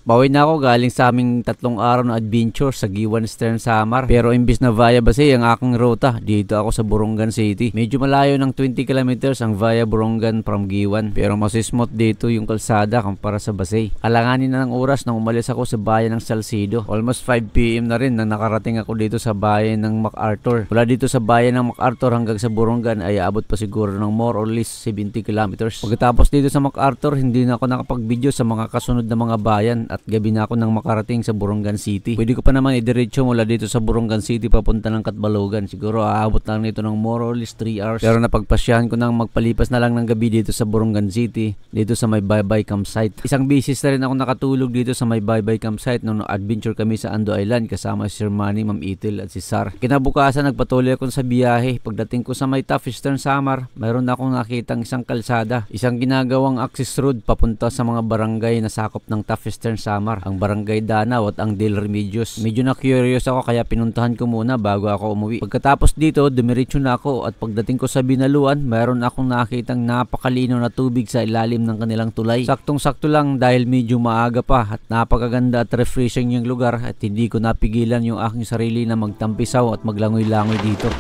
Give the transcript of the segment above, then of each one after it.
Bawi na ako galing sa aming 3 araw na adventure sa Giwan Stern Samar. Pero imbis na via Basay ang aking ruta, dito ako sa Borongan City. Medyo malayo ng 20 kilometers ang via Borongan from Giwan. Pero mas smooth dito yung kalsada kumpara sa Basay. Alanganin na ng oras nang umalis ako sa bayan ng Salcido. Almost 5 PM na rin nang nakarating ako dito sa bayan ng MacArthur. Mula dito sa bayan ng MacArthur hanggang sa Borongan ay aabot pa siguro ng more or less 70 kilometers. Pagkatapos dito sa MacArthur, hindi na ako nakapag-video sa mga kasunod na mga bayan at gabi na ako nang makarating sa Borongan City. Pwede ko pa naman idiretso mula dito sa Borongan City papunta ng Katbalogan. Siguro aabot lang nito ng more or less 3 hours. Pero napagpasyahan ko nang magpalipas na lang ng gabi dito sa Borongan City, dito sa may Baybay campsite. Isang bisis na rin ako nakatulog dito sa may Baybay campsite nung adventure kami sa Ando Island kasama si Sir Manny, Ma'am Itil at si Sar. Kinabukasan nagpatuloy ako sa biyahe. Pagdating ko sa may Tough Eastern Samar, mayroon akong nakitang isang kalsada, isang ginagawang access road papunta sa mga barangay na sakop ng Tough Eastern Samar, ang Barangay Danau at ang Del Remedios. Medyo na curious ako kaya pinuntahan ko muna bago ako umuwi. Pagkatapos dito, dumiretso na ako at pagdating ko sa Binaluan, mayroon akong nakitang napakalinaw na tubig sa ilalim ng kanilang tulay. Saktong-sakto lang dahil medyo maaga pa at napakaganda at refreshing yung lugar at hindi ko napigilan yung aking sarili na magtampisaw at maglangoy-langoy dito.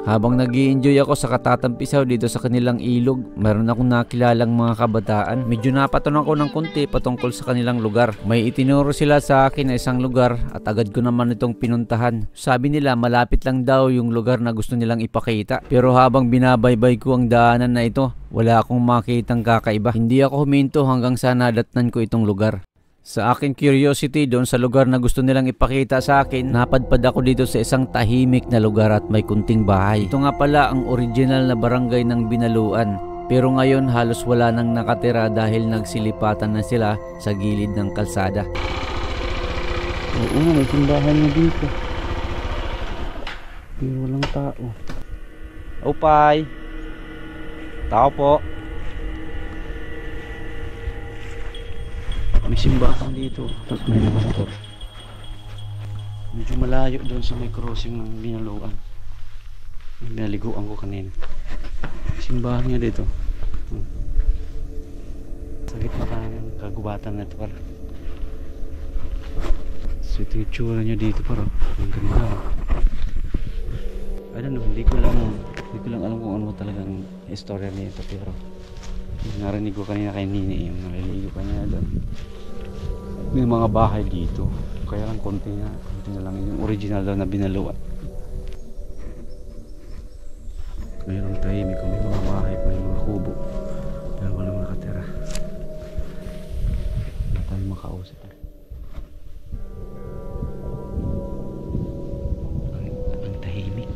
Habang nag-i-enjoy ako sa katatampisaw dito sa kanilang ilog, mayroon akong nakilalang mga kabataan. Medyo napatanong ako ng konti patungkol sa kanilang lugar. May itinuro sila sa akin na isang lugar at agad ko naman itong pinuntahan. Sabi nila malapit lang daw yung lugar na gusto nilang ipakita. Pero habang binabaybay ko ang daanan na ito, wala akong makitang kakaiba. Hindi ako huminto hanggang sa nadatnan ko itong lugar. Sa aking curiosity doon sa lugar na gusto nilang ipakita sa akin, napadpad ako dito sa isang tahimik na lugar at may kunting bahay. Ito nga pala ang original na barangay ng Binaluan. Pero ngayon halos wala nang nakatira dahil nagsilipatan na sila sa gilid ng kalsada. Oo, may simbahan na dito. Pero walang tao. Upay! Tao po! May simbahan dito. Tapos may motor. Medyo malayo doon sa may crossing ng Binaluan. Binaliguan ko kanina. Simbahan nga dito. Sa gitna ng kagubatan na ito para. So ito yung tsura nyo dito para. Ang ganda. I don't know, hindi ko lang alam kung ano talagang istorya nito pero narinig ko kanina kay Nini yung naliligo kanina doon. May mga bahay dito kaya lang konti na lang yung original daw na Binaluan. Mayroong tahimik kung may mga bahay pa, yung mga kubo pero walang nakatira. Wala tayong makausap. Ang tahimik.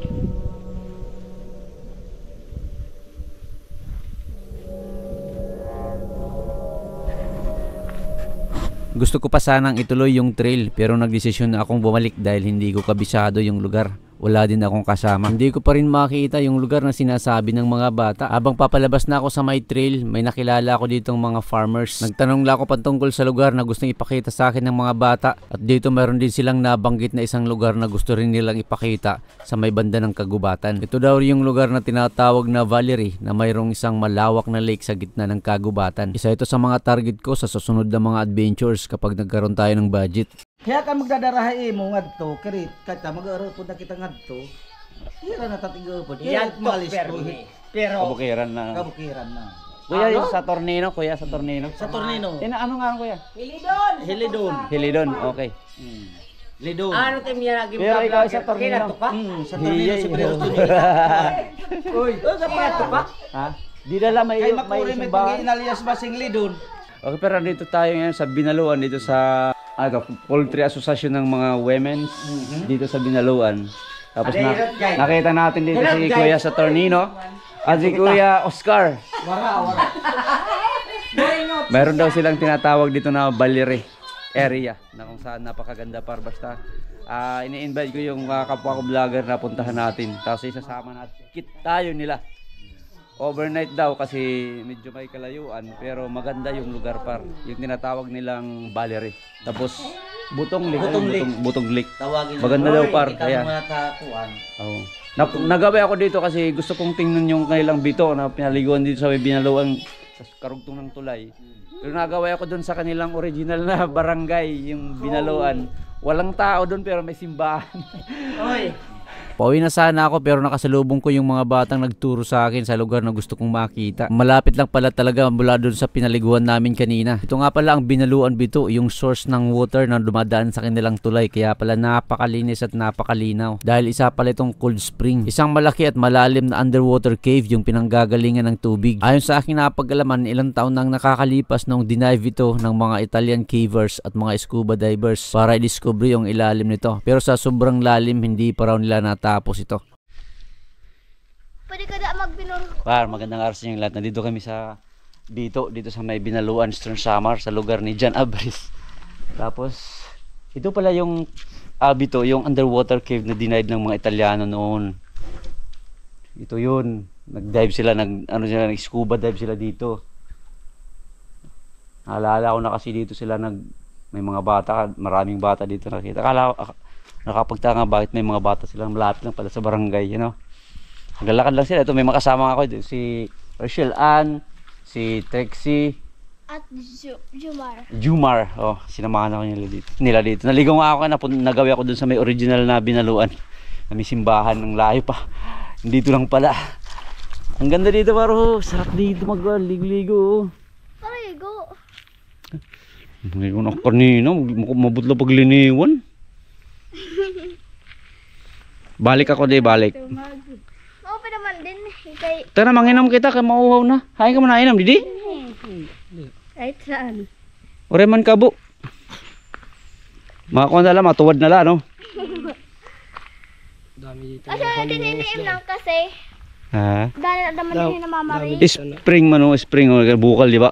Gusto ko pa sanang ituloy yung trail pero nagdesisyon na akong bumalik dahil hindi ko kabisado yung lugar. Wala din akong kasama. Hindi ko pa rin makita yung lugar na sinasabi ng mga bata. Habang papalabas na ako sa may trail, may nakilala ako ditong mga farmers. Nagtanong lang ako patungkol sa lugar na gustong ipakita sa akin ng mga bata. At dito mayroon din silang nabanggit na isang lugar na gusto rin nilang ipakita sa may banda ng kagubatan. Ito daw yung lugar na tinatawag na Valerie na mayroong isang malawak na lake sa gitna ng kagubatan. Isa ito sa mga target ko sa susunod na mga adventures kapag nagkaroon tayo ng budget. Kaya ka magdadarahay mo ngadto kirit kata mag-aro pud na kita ngadto. Ira na tatigo pud. Yan malis to po. pero Kabukiran na. Kabukiran na. Kuya yung sa Tornino, kuya sa Tornino. Sa Tornino. Ano nga kuya? Hilidon. Hilidon. Hilidon, okay. Lidon. Ano tayo niya lagi Pero ikaw sa Tornino. Kinato ka? Sa Tornino si Pero Uy, kinato ka? Ha? Di dala may Kay makuri may simbahan. pag-inalias basing Lidon. Okay, pero dito tayo ngayon sa Binaluan, dito sa Poultry Association ng mga women's dito sa Binaluan. Tapos nakita natin dito si Kuya sa Tornino at si Kuya Oscar. Wara. Meron daw silang tinatawag dito na Valerie area na kung saan napakaganda par basta ini-invite ko yung mga kapwa ko vlogger na puntahan natin. Tapos isasama natin kit tayo nila. overnight daw kasi medyo may kalayuan pero maganda yung lugar par. Yung tinatawag nilang Valerie. Tapos Butong Lake. Butong Lake. Tawagin Maganda daw par. Kita Kaya. mo natakuan. Oo. Nagawa ako dito kasi gusto kong tingnan yung kanilang bito na pinaliguan dito sa may Binaluan sa karugtong ng tulay. Pero nagawa ako doon sa kanilang original na barangay, yung Binaluan. Walang tao doon pero may simbahan. Oy. Pauwi na sana ako pero nakasalubong ko yung mga batang nagturo sa akin sa lugar na gusto kong makita. Malapit lang pala talaga mula doon sa pinaliguan namin kanina. Ito nga pala ang Binaluan Bito, yung source ng water na dumadaan sa kanilang tulay. Kaya pala napakalinis at napakalinaw. Dahil isa pala itong cold spring. Isang malaki at malalim na underwater cave yung pinanggagalingan ng tubig. Ayon sa aking napag-alaman, ilang taon nang nakakalipas nung dinive ito ng mga Italian cavers at mga scuba divers para i-discover yung ilalim nito. Pero sa sobrang lalim, hindi pa raw nila natapos ito. Pwede ka na magbinor. Par, magandang araw sa inyo lahat. Nandito kami dito sa may Binaluan, Eastern Samar, sa lugar ni John Abris. Tapos, ito pala yung Bito, yung underwater cave na denied ng mga Italiano noon. Ito yun. Nag-dive sila, nag-scuba dive sila dito. Naalala ko na kasi dito sila may mga bata, maraming bata dito nakita. Nakapagtanga bakit may mga bata silang malapit lang pala sa barangay, you know. Naglalakad lang sila. Ito may makasama ako dito, si Rachel Ann, si Trixie At Jumar. Jumar. Oh, sinamahan ako nila dito. Naligaw nga ako nagawi ako dun sa may original na Binaluan. Na may simbahan ng layo pa. Dito lang pala. Ang ganda dito, paro. Sarap dito ligo-ligo. Parigo. Ligo na kanina, mabutla pagliniwan. Balik ako balik. Oo pa naman din. Kay Tara, manginom kita kay mauhaw na. Hain ka mo na inom, didi? kahit saan. Ore man kabo. Makakuha na lang, matuwad na lang, no? Kasi tininiim lang kasi. Ha? Dahil naman din na mamari. Spring man, no? Spring, bukal, di ba?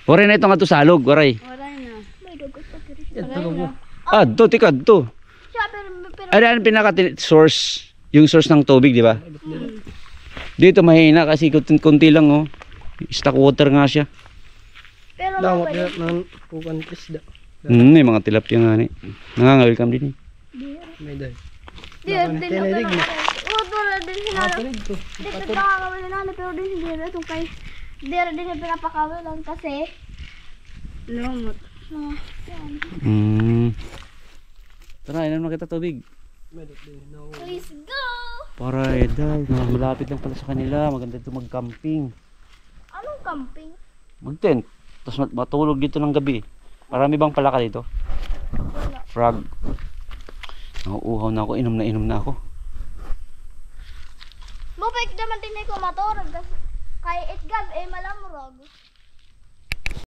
Ore na ito nga to salog, oray. Wala na. May dugot pa kiri. To, tikad to. Siya pero Ano ang pinaka-source? Yung source ng tubig, di ba? Dito mahina kasi kunti lang, oh. Stock water nga siya. pero Dapat pwede. na kukan isda. May mga tilapia nga ni. Nangangawil kam din. May day. Di Tinirig mo. wala din sinala. Tinig ko. Di pinapakawal na pero din hindi na itong kay di rin din pinapakawalan kasi lumot. Tara, inom na kita tubig. May day. No. Let's go! Para dahil malapit lang pala sa kanila. Maganda dito mag-camping. Anong camping? Mag-tent. Tapos matulog dito ng gabi. Marami bang palaka dito? Frog. Nauuhaw na ako. Inom na ako. Mupik naman din ko motor kay itgab malamurog.